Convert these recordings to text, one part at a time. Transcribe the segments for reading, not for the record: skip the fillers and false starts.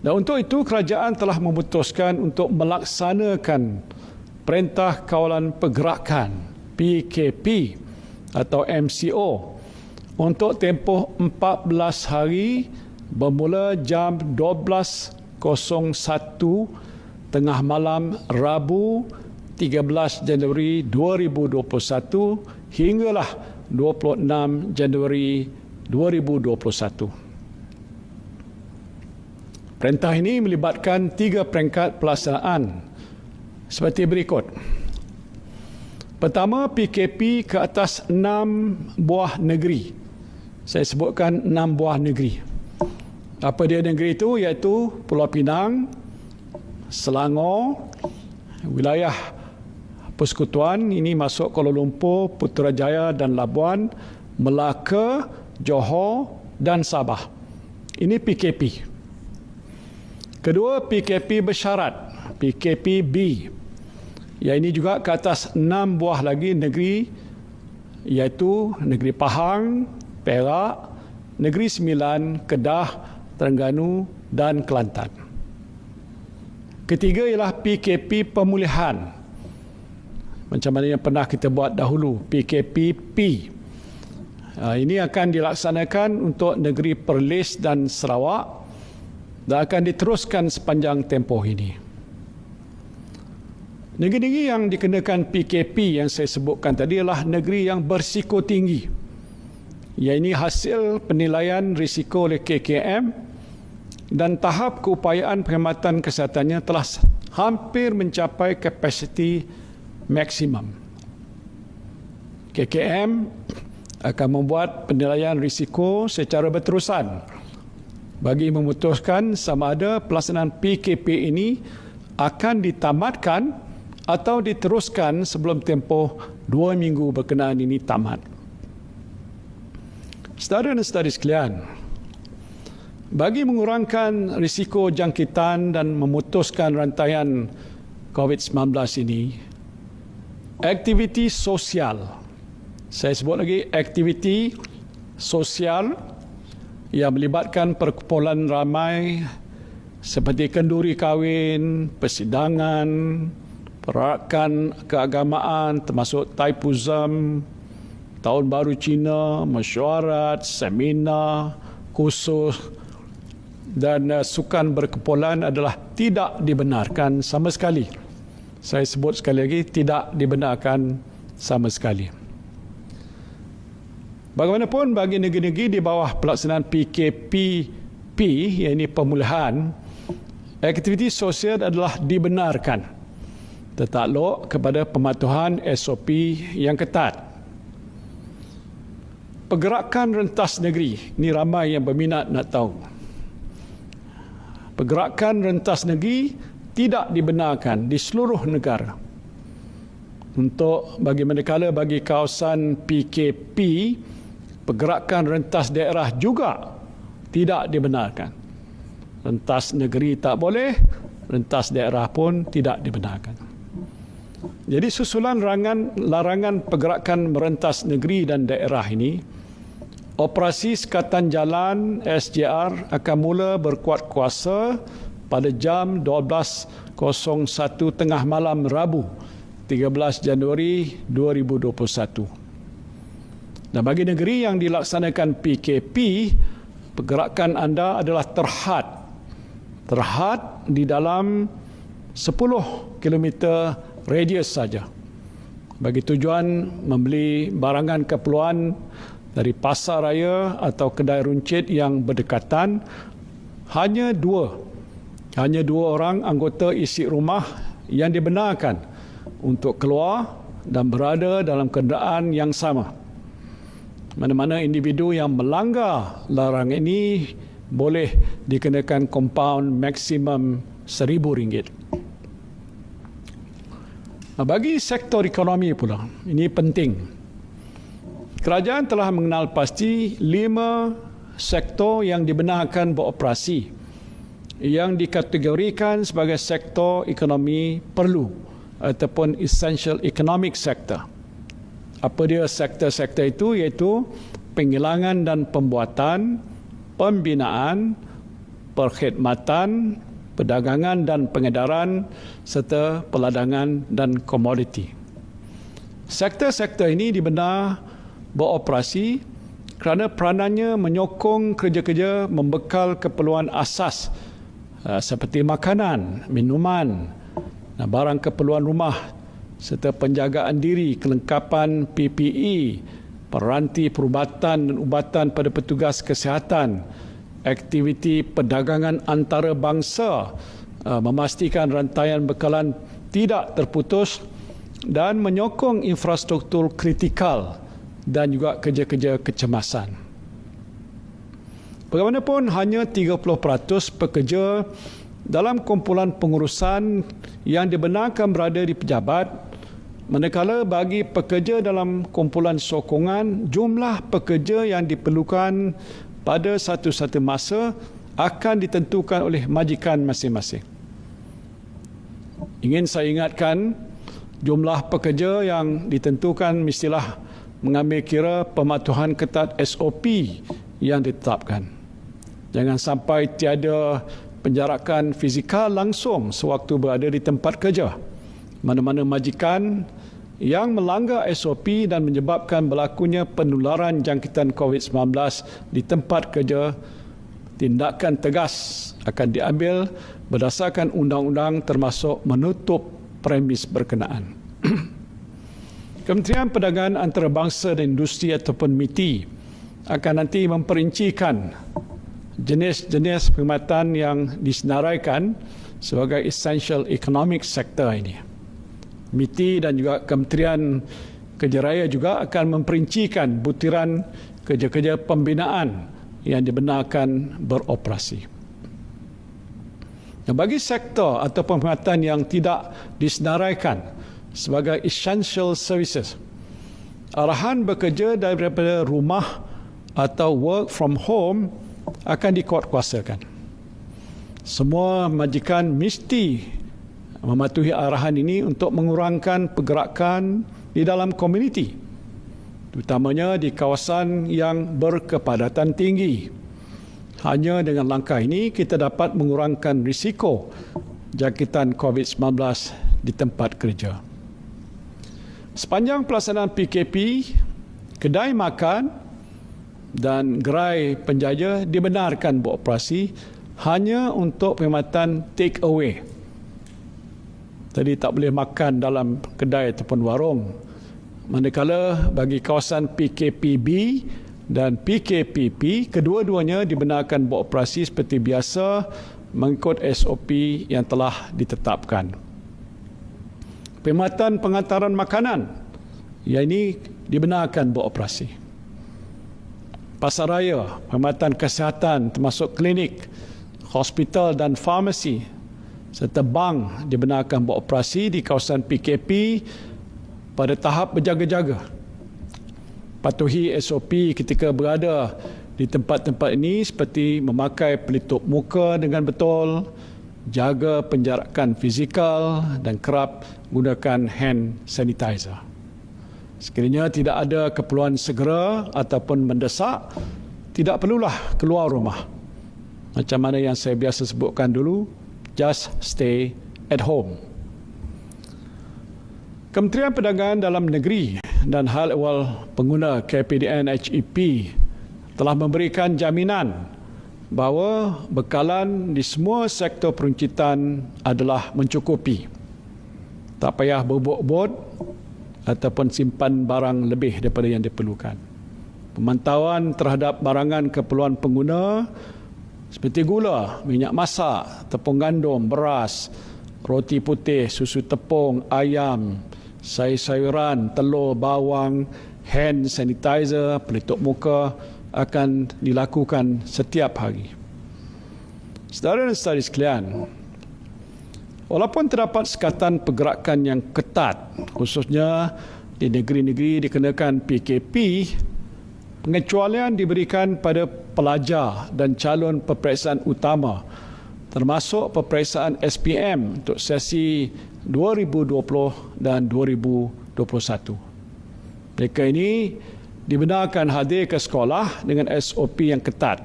Dan untuk itu kerajaan telah memutuskan untuk melaksanakan Perintah Kawalan Pergerakan PKP atau MCO untuk tempoh 14 hari bermula jam 12.01 tengah malam Rabu 13 Januari 2021 hinggalah 26 Januari 2021. Perintah ini melibatkan 3 peringkat pelaksanaan seperti berikut. Pertama, PKP ke atas 6 buah negeri. Saya sebutkan 6 buah negeri. Apa dia negeri itu? Iaitu Pulau Pinang, Selangor, wilayah Persekutuan, ini masuk Kuala Lumpur, Putrajaya dan Labuan, Melaka, Johor dan Sabah. Ini PKP. Kedua, PKP bersyarat, PKP-B. Yang ini juga ke atas 6 buah lagi negeri, iaitu Negeri Pahang, Perak, Negeri Sembilan, Kedah, Terengganu dan Kelantan. Ketiga ialah PKP pemulihan. Macam mana yang pernah kita buat dahulu, PKP-P. Ini akan dilaksanakan untuk negeri Perlis dan Sarawak dan akan diteruskan sepanjang tempoh ini. Negeri-negeri yang dikenakan PKP yang saya sebutkan tadi adalah negeri yang berisiko tinggi. Yang ini hasil penilaian risiko oleh KKM dan tahap keupayaan perkhidmatan kesehatannya telah hampir mencapai kapasiti maksimum. KKM akan membuat penilaian risiko secara berterusan bagi memutuskan sama ada pelaksanaan PKP ini akan ditamatkan atau diteruskan sebelum tempoh 2 minggu berkenaan ini tamat. Saudara dan saudari sekalian, bagi mengurangkan risiko jangkitan dan memutuskan rantaian COVID-19 ini, aktiviti sosial, saya sebut lagi aktiviti sosial yang melibatkan perkumpulan ramai seperti kenduri kahwin, persidangan, perarakan keagamaan termasuk Taipusam, Tahun Baru Cina, mesyuarat, seminar, kursus dan sukan berkumpulan adalah tidak dibenarkan sama sekali. Saya sebut sekali lagi, tidak dibenarkan sama sekali. Bagaimanapun bagi negeri-negeri di bawah pelaksanaan PKP-P, iaitu pemulihan, aktiviti sosial adalah dibenarkan tertakluk kepada pematuhan SOP yang ketat. Pergerakan rentas negeri, ini ramai yang berminat nak tahu. Pergerakan rentas negeri tidak dibenarkan di seluruh negara. Untuk bagi manakala bagi kawasan PKP, pergerakan rentas daerah juga tidak dibenarkan. Rentas negeri tak boleh, rentas daerah pun tidak dibenarkan. Jadi susulan larangan pergerakan merentas negeri dan daerah ini, operasi sekatan jalan SJR akan mula berkuat kuasa pada jam 12.01 tengah malam Rabu 13 Januari 2021. Dan bagi negeri yang dilaksanakan PKP, pergerakan anda adalah terhad di dalam 10 km radius saja. Bagi tujuan membeli barangan keperluan dari pasar raya atau kedai runcit yang berdekatan, hanya dua orang anggota isi rumah yang dibenarkan untuk keluar dan berada dalam kenderaan yang sama. Mana-mana individu yang melanggar larangan ini boleh dikenakan kompaun maksimum RM1,000. Bagi sektor ekonomi pula, ini penting. Kerajaan telah mengenal pasti 5 sektor yang dibenarkan beroperasi yang dikategorikan sebagai sektor ekonomi perlu ataupun essential economic sector. Apa dia sektor-sektor itu? Iaitu penghilangan dan pembuatan, pembinaan, perkhidmatan, perdagangan dan pengedaran serta peladangan dan komoditi. Sektor-sektor ini dibenar beroperasi kerana peranannya menyokong kerja-kerja membekal keperluan asas seperti makanan, minuman, barang keperluan rumah serta penjagaan diri, kelengkapan PPE, peranti perubatan dan ubatan pada petugas kesihatan, aktiviti perdagangan antarabangsa, memastikan rantaian bekalan tidak terputus dan menyokong infrastruktur kritikal dan juga kerja-kerja kecemasan. Bagaimanapun, hanya 30% pekerja dalam kumpulan pengurusan yang dibenarkan berada di pejabat, manakala bagi pekerja dalam kumpulan sokongan, jumlah pekerja yang diperlukan pada satu-satu masa akan ditentukan oleh majikan masing-masing. Ingin saya ingatkan, jumlah pekerja yang ditentukan mestilah mengambil kira pematuhan ketat SOP yang ditetapkan. Jangan sampai tiada penjarakan fizikal langsung sewaktu berada di tempat kerja. Mana-mana majikan yang melanggar SOP dan menyebabkan berlakunya penularan jangkitan COVID-19 di tempat kerja, tindakan tegas akan diambil berdasarkan undang-undang termasuk menutup premis berkenaan. Kementerian Perdagangan Antarabangsa dan Industri ataupun MITI akan nanti memperincikan jenis-jenis perkhidmatan yang disenaraikan sebagai essential economic sector ini. MITI dan juga Kementerian Kerja Raya juga akan memperincikan butiran kerja-kerja pembinaan yang dibenarkan beroperasi. Dan bagi sektor atau perkhidmatan yang tidak disenaraikan sebagai essential services, arahan bekerja daripada rumah atau work from home akan dikuatkuasakan. Semua majikan mesti mematuhi arahan ini untuk mengurangkan pergerakan di dalam komuniti, terutamanya di kawasan yang berkepadatan tinggi. Hanya dengan langkah ini kita dapat mengurangkan risiko jangkitan COVID-19 di tempat kerja. Sepanjang pelaksanaan PKP, kedai makan dan gerai penjaja dibenarkan beroperasi hanya untuk perkhidmatan take away. Tadi tak boleh makan dalam kedai ataupun warung. Manakala bagi kawasan PKPB dan PKPP, kedua-duanya dibenarkan beroperasi seperti biasa mengikut SOP yang telah ditetapkan. Perkhidmatan pengantaran makanan, yang ini dibenarkan beroperasi. Pasaraya, perkhidmatan kesihatan termasuk klinik, hospital dan farmasi serta bank dibenarkan beroperasi di kawasan PKP pada tahap berjaga-jaga. Patuhi SOP ketika berada di tempat-tempat ini seperti memakai pelitup muka dengan betul, jaga penjarakan fizikal dan kerap gunakan hand sanitizer. Sekiranya tidak ada keperluan segera ataupun mendesak, tidak perlulah keluar rumah. Macam mana yang saya biasa sebutkan dulu, just stay at home. Kementerian Perdagangan Dalam Negeri dan Hal Ehwal Pengguna KPDN HEP telah memberikan jaminan bahawa bekalan di semua sektor peruncitan adalah mencukupi. Tak payah berbot-bot ataupun simpan barang lebih daripada yang diperlukan. Pemantauan terhadap barangan keperluan pengguna seperti gula, minyak masak, tepung gandum, beras, roti putih, susu tepung, ayam, sayur-sayuran, telur, bawang, hand sanitizer, pelitup muka akan dilakukan setiap hari. Saudara dan saudari sekalian, walaupun terdapat sekatan pergerakan yang ketat, khususnya di negeri-negeri dikenakan PKP, pengecualian diberikan pada pelajar dan calon peperiksaan utama, termasuk peperiksaan SPM untuk sesi 2020 dan 2021. Mereka ini dibenarkan hadir ke sekolah dengan SOP yang ketat.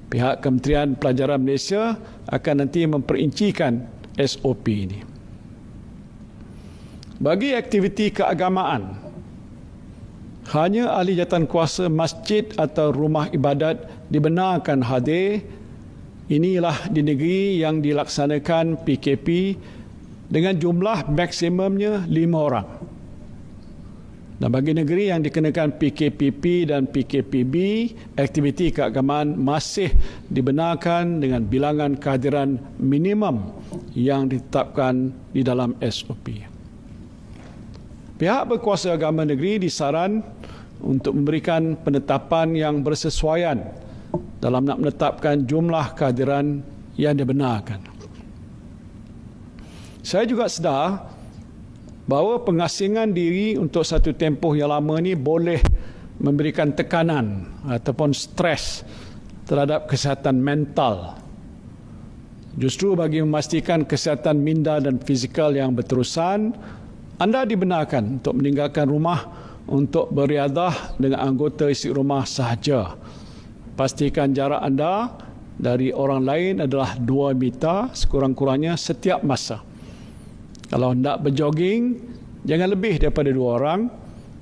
Pihak Kementerian Pelajaran Malaysia akan nanti memperincikan SOP ini. Bagi aktiviti keagamaan, hanya ahli jawatankuasa masjid atau rumah ibadat dibenarkan hadir. Inilah di negeri yang dilaksanakan PKP dengan jumlah maksimumnya 5 orang. Dan bagi negeri yang dikenakan PKPP dan PKPB, aktiviti keagamaan masih dibenarkan dengan bilangan kehadiran minimum yang ditetapkan di dalam SOP. Pihak berkuasa agama negeri disaran untuk memberikan penetapan yang bersesuaian dalam nak menetapkan jumlah kehadiran yang dibenarkan. Saya juga sedar bahawa pengasingan diri untuk satu tempoh yang lama ini boleh memberikan tekanan ataupun stres terhadap kesihatan mental. Justru bagi memastikan kesihatan minda dan fizikal yang berterusan, anda dibenarkan untuk meninggalkan rumah untuk beriadah dengan anggota isi rumah sahaja. Pastikan jarak anda dari orang lain adalah 2 meter sekurang-kurangnya setiap masa. Kalau hendak berjoging, jangan lebih daripada 2 orang.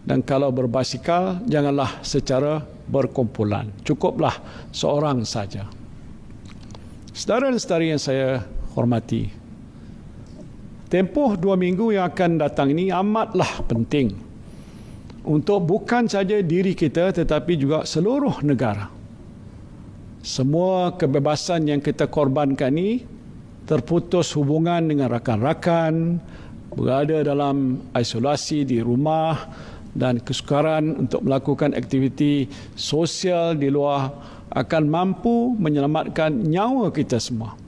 Dan kalau berbasikal, janganlah secara berkumpulan. Cukuplah seorang saja. Saudara dan saudari yang saya hormati, tempoh 2 minggu yang akan datang ini amatlah penting untuk bukan saja diri kita tetapi juga seluruh negara. Semua kebebasan yang kita korbankan ini terputus hubungan dengan rakan-rakan, berada dalam isolasi di rumah dan kesukaran untuk melakukan aktiviti sosial di luar akan mampu menyelamatkan nyawa kita semua.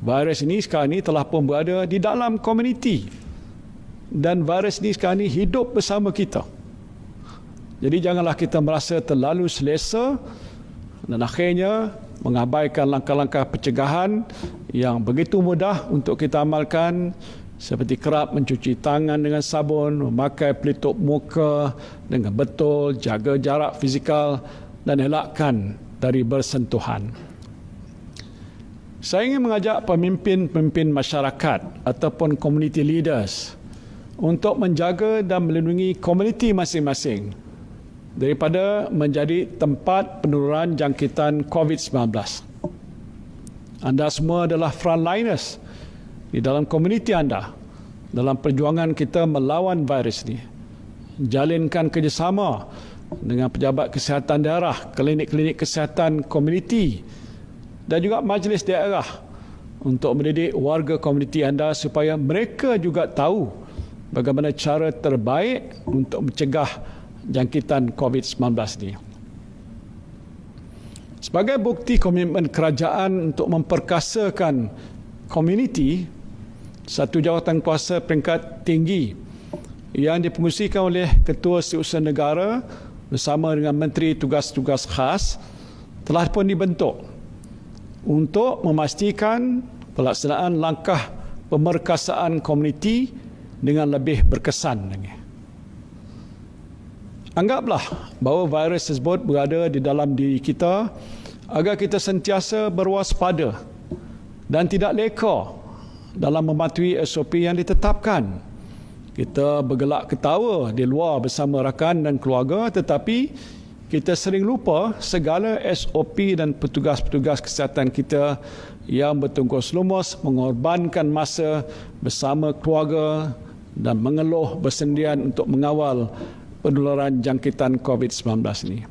Virus ini sekarang ini telah pun berada di dalam komuniti dan virus ini sekarang ini hidup bersama kita. Jadi janganlah kita merasa terlalu selesa dan akhirnya mengabaikan langkah-langkah pencegahan yang begitu mudah untuk kita amalkan seperti kerap mencuci tangan dengan sabun, memakai pelitup muka dengan betul, jaga jarak fizikal dan elakkan dari bersentuhan. Saya ingin mengajak pemimpin-pemimpin masyarakat ataupun community leaders untuk menjaga dan melindungi komuniti masing-masing daripada menjadi tempat penurunan jangkitan COVID-19. Anda semua adalah frontliners di dalam komuniti anda dalam perjuangan kita melawan virus ini. Jalinkan kerjasama dengan pejabat kesihatan daerah, klinik-klinik kesihatan komuniti dan juga majlis daerah untuk mendidik warga komuniti anda supaya mereka juga tahu bagaimana cara terbaik untuk mencegah jangkitan COVID-19 ini. Sebagai bukti komitmen kerajaan untuk memperkasakan komuniti, satu jawatankuasa peringkat tinggi yang dipengerusikan oleh Ketua Setiausaha Negara bersama dengan Menteri Tugas-Tugas Khas telah pun dibentuk untuk memastikan pelaksanaan langkah pemerkasaan komuniti dengan lebih berkesan lagi. Anggaplah bahawa virus tersebut berada di dalam diri kita agar kita sentiasa berwaspada dan tidak leka dalam mematuhi SOP yang ditetapkan. Kita bergelak ketawa di luar bersama rakan dan keluarga tetapi kita sering lupa segala SOP dan petugas-petugas kesihatan kita yang bertungkus lumus mengorbankan masa bersama keluarga dan mengeluh bersendirian untuk mengawal penularan jangkitan COVID-19 ini.